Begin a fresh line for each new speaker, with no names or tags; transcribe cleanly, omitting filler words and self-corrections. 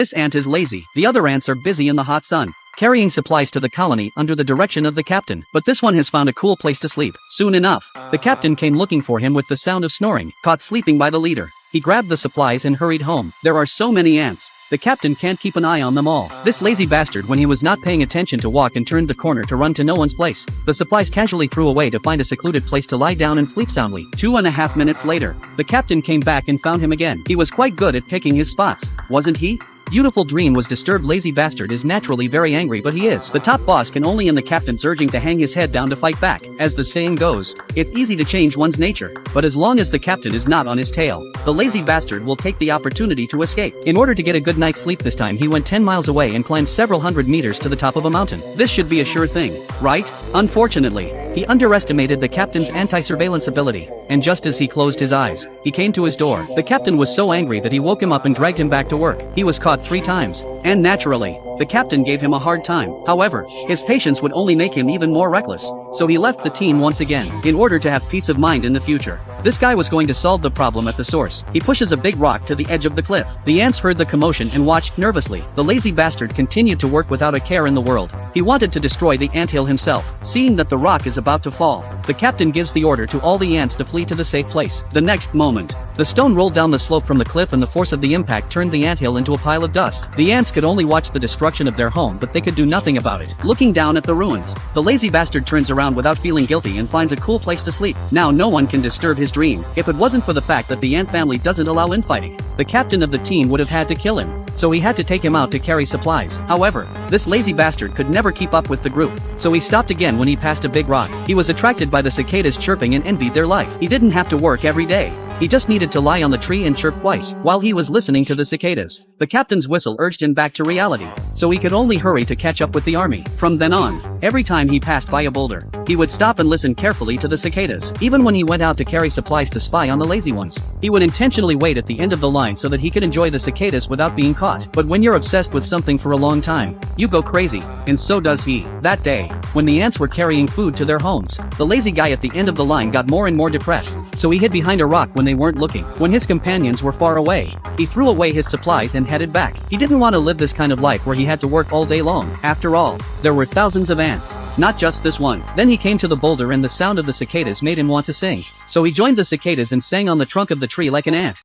This ant is lazy. The other ants are busy in the hot sun, carrying supplies to the colony under the direction of the captain. But this one has found a cool place to sleep. Soon enough, the captain came looking for him with the sound of snoring, caught sleeping by the leader. He grabbed the supplies and hurried home. There are so many ants, the captain can't keep an eye on them all. This lazy bastard, when he was not paying attention to walk and turned the corner to run to no one's place. The supplies casually threw away to find a secluded place to lie down and sleep soundly. 2.5 minutes later, the captain came back and found him again. He was quite good at picking his spots, wasn't he? Beautiful dream was disturbed. Lazy bastard is naturally very angry, but he is. The top boss can only, and the captain's urging to hang his head down to fight back. As the saying goes, it's easy to change one's nature, but as long as the captain is not on his tail, the lazy bastard will take the opportunity to escape. In order to get a good night's sleep this time, he went 10 miles away and climbed several hundred meters to the top of a mountain. This should be a sure thing, right? Unfortunately, he underestimated the captain's anti-surveillance ability, and just as he closed his eyes, he came to his door. The captain was so angry that he woke him up and dragged him back to work. He was caught 3 times, and naturally, the captain gave him a hard time. However, his patience would only make him even more reckless, so he left the team once again, in order to have peace of mind in the future. This guy was going to solve the problem at the source. He pushes a big rock to the edge of the cliff. The ants heard the commotion and watched nervously. The lazy bastard continued to work without a care in the world. He wanted to destroy the anthill himself. Seeing that the rock is about to fall, the captain gives the order to all the ants to flee to the safe place. The next moment, the stone rolled down the slope from the cliff and the force of the impact turned the anthill into a pile of dust. The ants could only watch the destruction of their home, but they could do nothing about it. Looking down at the ruins, the lazy bastard turns around without feeling guilty and finds a cool place to sleep. Now no one can disturb his dream. If it wasn't for the fact that the ant family doesn't allow infighting, the captain of the team would have had to kill him, so he had to take him out to carry supplies. However, this lazy bastard could never keep up with the group, so he stopped again when he passed a big rock. He was attracted by the cicadas chirping and envied their life. He didn't have to work every day. He just needed to lie on the tree and chirp twice. While he was listening to the cicadas, the captain's whistle urged him back to reality, so he could only hurry to catch up with the army. From then on, every time he passed by a boulder, he would stop and listen carefully to the cicadas. Even when he went out to carry supplies to spy on the lazy ones, he would intentionally wait at the end of the line so that he could enjoy the cicadas without being caught. But when you're obsessed with something for a long time, you go crazy, and so does he. That day, when the ants were carrying food to their homes, the lazy guy at the end of the line got more and more depressed, so he hid behind a rock when they weren't looking. When his companions were far away, he threw away his supplies and headed back. He didn't want to live this kind of life where he had to work all day long. After all, there were thousands of ants, not just this one. Then he came to the boulder and the sound of the cicadas made him want to sing. So he joined the cicadas and sang on the trunk of the tree like an ant.